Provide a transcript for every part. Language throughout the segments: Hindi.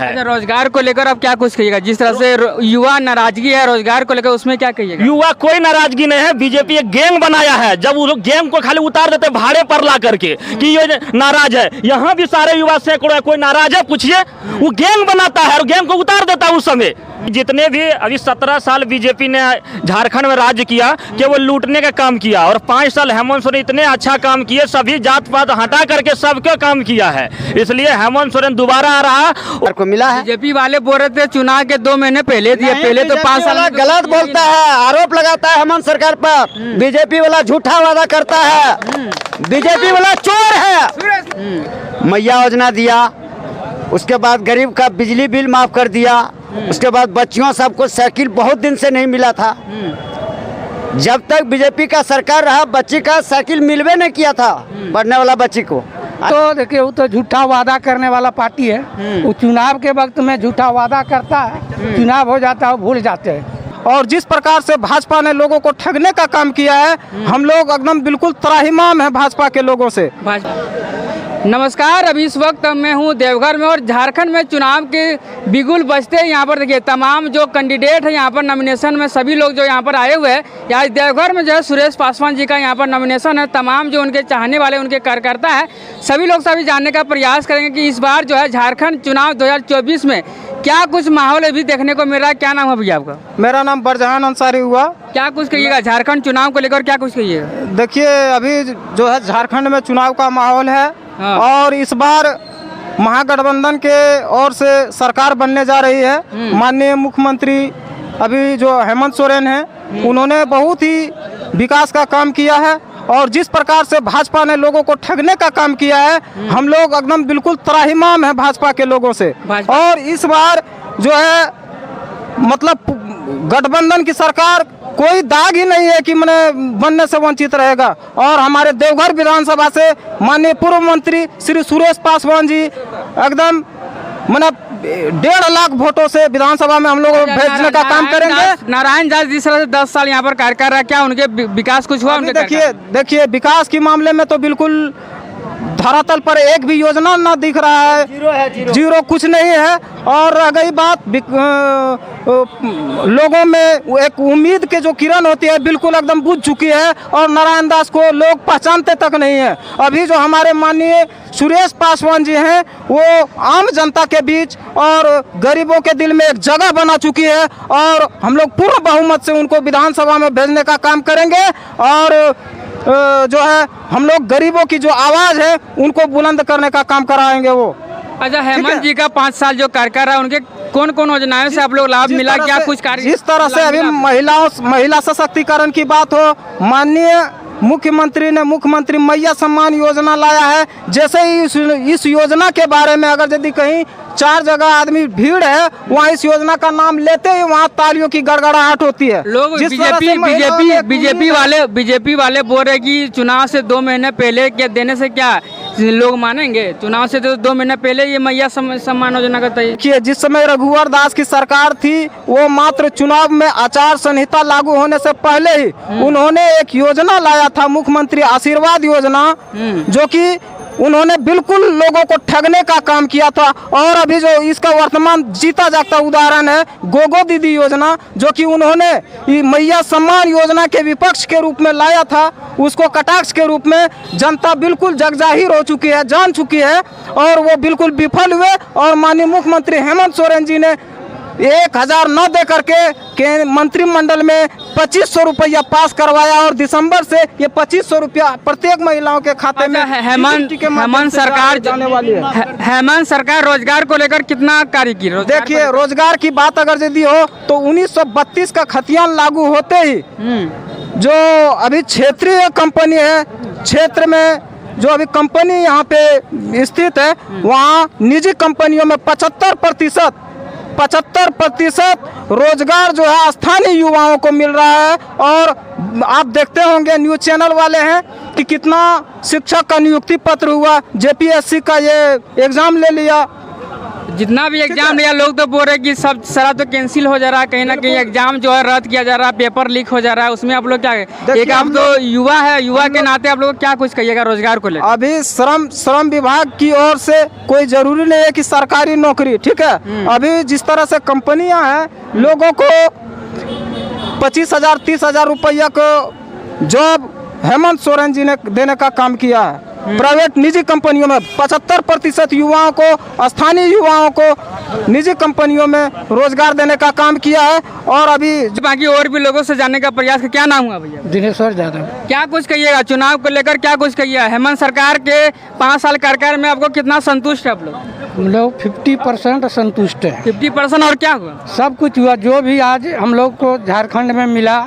है। रोजगार को लेकर अब क्या कुछ कहिएगा? जिस तरह से युवा नाराजगी है रोजगार को लेकर, उसमें क्या कहिएगा? युवा कोई नाराजगी नहीं है। बीजेपी एक गैंग बनाया है, जब वो गैंग को खाली उतार देते भाड़े पर ला करके कि ये नाराज है। यहाँ भी सारे युवा सैकड़ों है, कोई नाराज है पूछिए? वो गैंग बनाता है और गैंग को उतार देता है। उस समय जितने भी अभी 17 साल बीजेपी ने झारखंड में राज्य किया, केवल लूटने का काम किया, और 5 साल हेमंत सोरेन इतने अच्छा काम किए, सभी जात पात हटा करके सबका काम किया है। इसलिए हेमंत सोरेन दोबारा आ रहा को मिला है। बीजेपी वाले बोल रहे थे चुनाव के 2 महीने पहले दिए, पहले तो 5 साल गलत बोलता है, आरोप लगाता है हेमंत सरकार पर। बीजेपी वाला झूठा वादा करता है, बीजेपी वाला चोर है। मैया योजना दिया, उसके बाद गरीब का बिजली बिल माफ कर दिया, उसके बाद बच्चियों सबको साइकिल बहुत दिन से नहीं मिला था। जब तक बीजेपी का सरकार रहा, बच्ची का साइकिल मिलवे नहीं किया था, पढ़ने वाला बच्ची को। तो देखिए, वो तो झूठा वादा करने वाला पार्टी है। वो चुनाव के वक्त में झूठा वादा करता है, चुनाव हो जाता है भूल जाते हैं। और जिस प्रकार से भाजपा ने लोगों को ठगने का काम किया है, हम लोग एकदम बिल्कुल त्राहिमाम है भाजपा के लोगों से। नमस्कार, अभी इस वक्त मैं हूँ देवघर में और झारखंड में चुनाव के बिगुल बजते हैं। यहाँ पर देखिए तमाम जो कैंडिडेट है यहाँ पर नॉमिनेशन में सभी लोग जो यहाँ पर आए हुए हैं। आज देवघर में जो है सुरेश पासवान जी का यहाँ पर नॉमिनेशन है। तमाम जो उनके चाहने वाले उनके कार्यकर्ता है, सभी लोग सभी जानने का प्रयास करेंगे कि इस बार जो है झारखंड चुनाव 2024 में क्या कुछ माहौल अभी देखने को मिल रहा है। क्या नाम है भैया आपका? मेरा नाम बरजहान अंसारी हुआ। क्या कुछ कहिएगा झारखंड चुनाव को लेकर, क्या कुछ कहिएगा? देखिए, अभी जो है झारखंड में चुनाव का माहौल है। हाँ। और इस बार महागठबंधन के ओर से सरकार बनने जा रही है। माननीय मुख्यमंत्री अभी जो हेमंत सोरेन हैं, उन्होंने बहुत ही विकास का काम किया है। और जिस प्रकार से भाजपा ने लोगों को ठगने का काम किया है, हम लोग एकदम बिल्कुल त्राहिमाम है भाजपा के लोगों से। और इस बार जो है मतलब गठबंधन की सरकार कोई दाग ही नहीं है कि मैंने बनने से वंचित रहेगा। और हमारे देवघर विधानसभा से माननीय पूर्व मंत्री श्री सुरेश पासवान जी एकदम मतलब 1.5 लाख वोटों से विधानसभा में हम लोग भेजने का काम करेंगे। नारायण दास जिस तरह से 10 साल यहाँ पर कार्य कर रहा है, क्या उनके विकास कुछ हुआ? देखिए विकास के मामले में तो बिल्कुल धरातल पर एक भी योजना ना दिख रहा है, जीरो कुछ नहीं है। और रह गई बात लोगों में एक उम्मीद के जो किरण होती है, बिल्कुल एकदम बुझ चुकी है। और नारायण दास को लोग पहचानते तक नहीं है। अभी जो हमारे माननीय सुरेश पासवान जी हैं, वो आम जनता के बीच और गरीबों के दिल में एक जगह बना चुकी है। और हम लोग पूर्ण बहुमत से उनको विधानसभा में भेजने का काम करेंगे। और जो है हम लोग गरीबों की जो आवाज़ है उनको बुलंद करने का काम कराएंगे वो। अच्छा, हेमंत जी का 5 साल जो कार्यकाल रहा, उनके कौन कौन योजनाओं से आप लोग लाभ मिला? क्या कुछ कार्य जिस तरह से अभी महिला सशक्तिकरण की बात हो, माननीय मुख्यमंत्री ने मुख्यमंत्री मैया सम्मान योजना लाया है। जैसे ही इस योजना के बारे में अगर यदि कहीं 4 जगह आदमी भीड़ है, वहाँ इस योजना का नाम लेते ही वहाँ तालियों की गड़गड़ाहट होती है। लोग बीजेपी वाले बोल रहे कि चुनाव से 2 महीने पहले क्या देने से क्या लोग मानेंगे? चुनाव से तो 2 महीने पहले ये मैया सम्मान योजना का देखिए, जिस समय रघुवर दास की सरकार थी, वो मात्र चुनाव में आचार संहिता लागू होने से पहले ही उन्होंने एक योजना लाया था, मुख्यमंत्री आशीर्वाद योजना, जो कि उन्होंने बिल्कुल लोगों को ठगने का काम किया था। और अभी जो इसका वर्तमान जीता जागता उदाहरण है गोगो दीदी योजना, जो कि उन्होंने मैया सम्मान योजना के विपक्ष के रूप में लाया था, उसको कटाक्ष के रूप में जनता बिल्कुल जगजाहिर हो चुकी है, जान चुकी है। और वो बिल्कुल विफल हुए। और माननीय मुख्यमंत्री हेमंत सोरेन जी ने 1000 न दे करके मंत्रिमंडल में 2500 रुपया पास करवाया। और दिसंबर से ये 2500 रुपया प्रत्येक महिलाओं के खाते में हेमंत सरकार जाने वाली है। हेमंत सरकार रोजगार को लेकर कितना कार्य की? देखिए, रोजगार की बात अगर यदि हो तो 1932 का खतियान लागू होते ही जो अभी क्षेत्रीय कंपनी है, क्षेत्र में जो अभी कंपनी यहाँ पे स्थित है, वहाँ निजी कंपनियों में 75% रोजगार जो है स्थानीय युवाओं को मिल रहा है। और आप देखते होंगे न्यूज़ चैनल वाले हैं कि कितना शिक्षक का नियुक्ति पत्र हुआ, जेपीएससी का ये एग्जाम ले लिया। जितना भी एग्जाम लिया लोग तो बोल रहे कि सब सारा तो कैंसिल हो जा रहा है, कहीं ना कहीं एग्जाम जो है रद्द किया जा रहा है, पेपर लीक हो जा रहा है, उसमें आप लोग क्या एक आप तो युवा है, युवा के नाते आप लोग क्या कुछ कहिएगा रोजगार को लेकर? अभी श्रम विभाग की ओर से कोई जरूरी नहीं है कि सरकारी नौकरी, ठीक है। अभी जिस तरह से कंपनियां हैं लोगों को 25,000 30,000 रुपया को जॉब हेमंत सोरेन जी ने देने का काम किया है। प्राइवेट निजी कंपनियों में 75% युवाओं को, स्थानीय युवाओं को निजी कंपनियों में रोजगार देने का काम किया है। और अभी बाकी और भी लोगों से जानने का प्रयास, क्या नाम हुआ भैया? दिनेश्वर यादव। क्या कुछ कहिएगा चुनाव को लेकर, क्या कुछ कहिएगा? हेमंत सरकार के 5 साल कार्यकाल में आपको कितना संतुष्ट है आप लोग? हम लोग 50% संतुष्ट है। 50% और क्या हुआ? सब कुछ हुआ जो भी आज हम लोग को झारखंड में मिला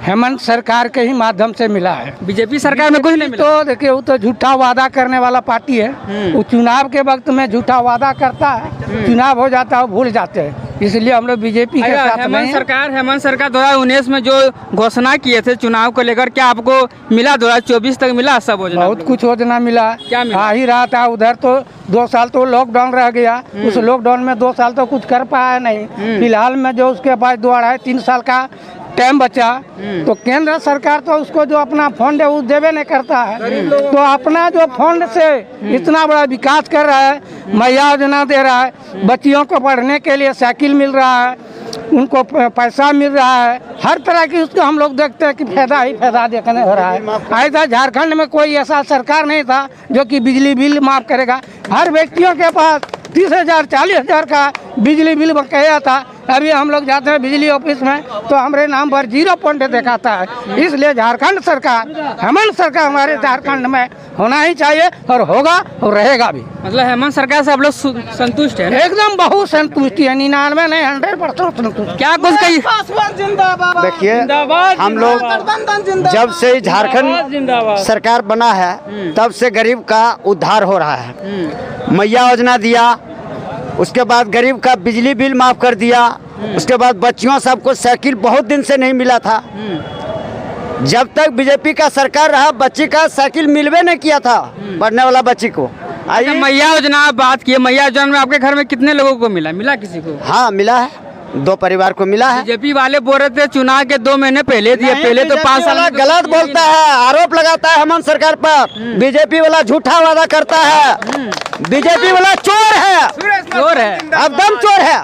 हेमंत सरकार के ही माध्यम से मिला है। बीजेपी सरकार में कुछ नहीं मिला। तो देखिए वो तो झूठा वादा करने वाला पार्टी है। वो चुनाव के वक्त में झूठा वादा करता है, चुनाव हो जाता है भूल जाते हैं, इसलिए हम लोग बीजेपी के साथ में हैं। हेमंत सरकार 2019 में जो घोषणा किए थे चुनाव को लेकर, क्या आपको मिला? 2024 तक मिला सब योजना? बहुत कुछ योजना मिला। क्या मिला? आ ही रहा था उधर तो 2 साल तो लॉकडाउन रह गया, उस लॉकडाउन में 2 साल तो कुछ कर पाया नहीं। फिलहाल में जो उसके बाद 2-2.5-3 साल का टाइम बचा, तो केंद्र सरकार तो उसको जो अपना फंड है वो देवे नहीं करता है। तो अपना जो फंड से इतना बड़ा विकास कर रहा है, मैया योजना दे रहा है, बच्चियों को पढ़ने के लिए साइकिल मिल रहा है, उनको पैसा मिल रहा है, हर तरह की उसको हम लोग देखते हैं कि फायदा ही फायदा देखने हो रहा है। ऐसा झारखंड में कोई ऐसा सरकार नहीं था जो कि बिजली बिल माफ करेगा। हर व्यक्तियों के पास 30,000 40,000 का बिजली बिल बकाया था। अभी हम लोग जाते हैं बिजली ऑफिस में तो हमारे नाम पर 0 पॉइंट दिखाता है। इसलिए झारखंड सरकार, हेमंत सरकार हमारे झारखंड में होना ही चाहिए और होगा और रहेगा भी। मतलब हेमंत सरकार से आप लोग संतुष्ट है? एकदम बहुत संतुष्टि है, 99 नहीं 100% संतुष्ट। क्या कुछ कही? देखिए हम लोग जब से झारखंड सरकार बना है तब से गरीब का उद्धार हो रहा है। मैया योजना दिया, उसके बाद गरीब का बिजली बिल माफ कर दिया, उसके बाद बच्चियों सबको साइकिल बहुत दिन से नहीं मिला था। जब तक बीजेपी का सरकार रहा बच्ची का साइकिल मिलवे नहीं किया था, पढ़ने वाला बच्ची को। अच्छा, मैया योजना बात की, मैया योजना में आपके घर में कितने लोगों को मिला? मिला किसी को? हाँ मिला है, 2 परिवार को मिला है। बीजेपी वाले बोल रहे थे चुनाव के 2 महीने पहले दिए, पहले तो 5 साल गलत बोलता है, आरोप लगाता है हेमंत सरकार पर। बीजेपी वाला झूठा वादा करता है, बीजेपी वाला चोर है, चोर है, एकदम चोर है।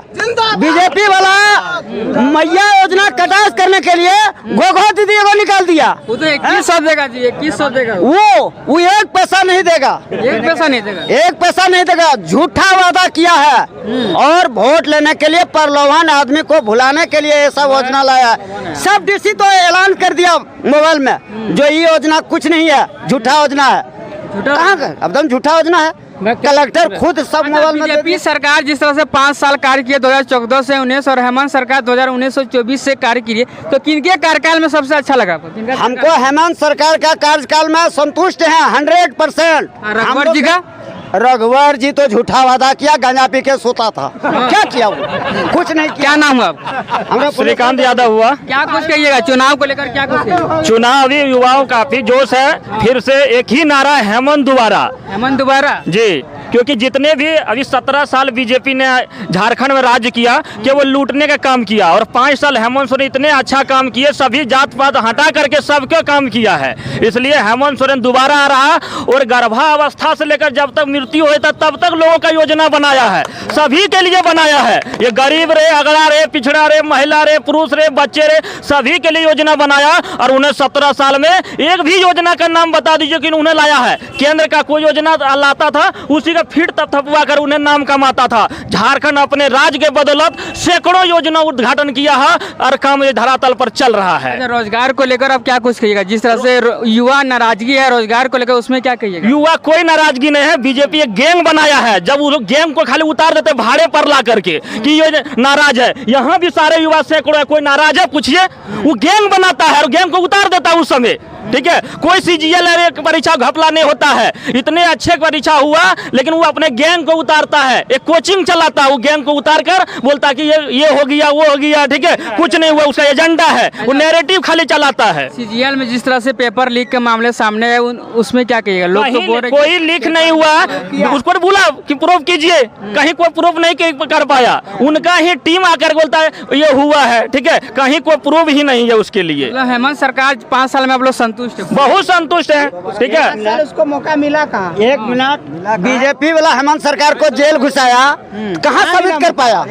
बीजेपी वाला मैया योजना कटास करने के लिए गोगो दीदी को निकाल दिया। वो तो 2100 देगा जी, 2100 देगा। वो 1 पैसा नहीं देगा, 1 पैसा नहीं देगा, 1 पैसा नहीं देगा। झूठा वादा किया है और वोट लेने के लिए प्रलोभन आदमी को भुलाने के लिए ये सब योजना लाया है। सब डीसी तो ऐलान कर दिया मोबाइल में, जो ये योजना कुछ नहीं है, झूठा योजना है। कहाँ का एकदम झूठा योजना है। कलेक्टर खुद सब मोबाइल में। बीजेपी सरकार जिस तरह से 5 साल कार्य किए 2014 से 19 और हेमंत सरकार 2019 से 24 से कार्य किए, तो किनके कार्यकाल में सबसे अच्छा लगा आपको? हमको हेमंत सरकार का कार्यकाल में संतुष्ट हैं 100%। रघुवर जी का? रघुवर जी तो झूठा वादा किया, गांजा पी के सोता था। क्या किया वो? कुछ नहीं किया। क्या नाम हुआ आपका? हमरा श्रीकांत यादव हुआ। क्या कुछ कहिएगा चुनाव को लेकर, क्या कुछ कहिएगा? चुनावी युवाओं काफी जोश है। फिर से एक ही नारा, हेमंत दोबारा। हेमंत दोबारा जी, क्योंकि जितने भी अभी 17 साल बीजेपी ने झारखंड में राज्य किया केवल लूटने का काम किया, और 5 साल हेमंत सोरेन इतने अच्छा काम किए, सभी जात पात हटा करके सबका काम किया है। इसलिए हेमंत सोरेन दोबारा आ रहा, और गर्भावस्था से लेकर जब तक मृत्यु हुई तब तक लोगों का योजना बनाया है, सभी के लिए बनाया है। ये गरीब रहे, अगड़ा रहे, पिछड़ा रहे, महिला रहे, पुरुष रहे, बच्चे रहे, सभी के लिए योजना बनाया। और उन्हें 17 साल में एक भी योजना का नाम बता दीजिए कि उन्हें लाया है। केंद्र का कोई योजना लाता था उसी फिर थपथपवा कर उन्हें नाम कमाता था। झारखंड अपने राज्य के बदौलत सैकड़ों योजना उद्घाटन किया है और काम ये धरातल पर चल रहा है। अच्छा, रोजगार को लेकर आप क्या कुछ कहिएगा? जिस तरह से युवा नाराजगी है रोजगार को लेकर, उसमें क्या कहिएगा? युवा कोई नाराजगी नहीं है, बीजेपी एक गैंग बनाया है। जब वो लोग गैंग को खाली उतार देते भाड़े पर ला करके कि ये नाराज है, यहाँ भी सारे युवा सैकड़ों, कोई नाराज है पूछिए, वो गैंग बनाता है और गैंग को उतार देता है उस समय। ठीक है, कोई सीजीएल परीक्षा घपला नहीं होता है। इतने अच्छे परीक्षा हुआ, लेकिन वो अपने गैंग को उतारता है, एक कोचिंग चलाता है, वो गैंग को उतार कर बोलता कि ये हो गया, वो हो गया, ठीक है, कुछ नहीं हुआ, उसका एजेंडा है, वो नैरेटिव खाली चलाता है। सीजीएल में जिस तरह से पेपर लीक के मामले सामने है, उसमें क्या कहिएगा? लोग तो बोल रहे कोई लीक नहीं हुआ, उसको बोला कि प्रूफ कीजिए, कहीं कोई प्रूफ नहीं कर पाया, उनका ही टीम आकर बोलता है ये हुआ है, ठीक है, कहीं कोई प्रूफ ही नहीं है उसके लिए। हेमंत सरकार 5 साल में आप लोग संतुष्ट हैं? बहुत संतुष्ट है, ठीक है। उसको मौका मिला कहाँ? एक मिनट, बीजेपी वाला हेमंत सरकार को जेल घुसाया, कहाँ साबित कर पाया?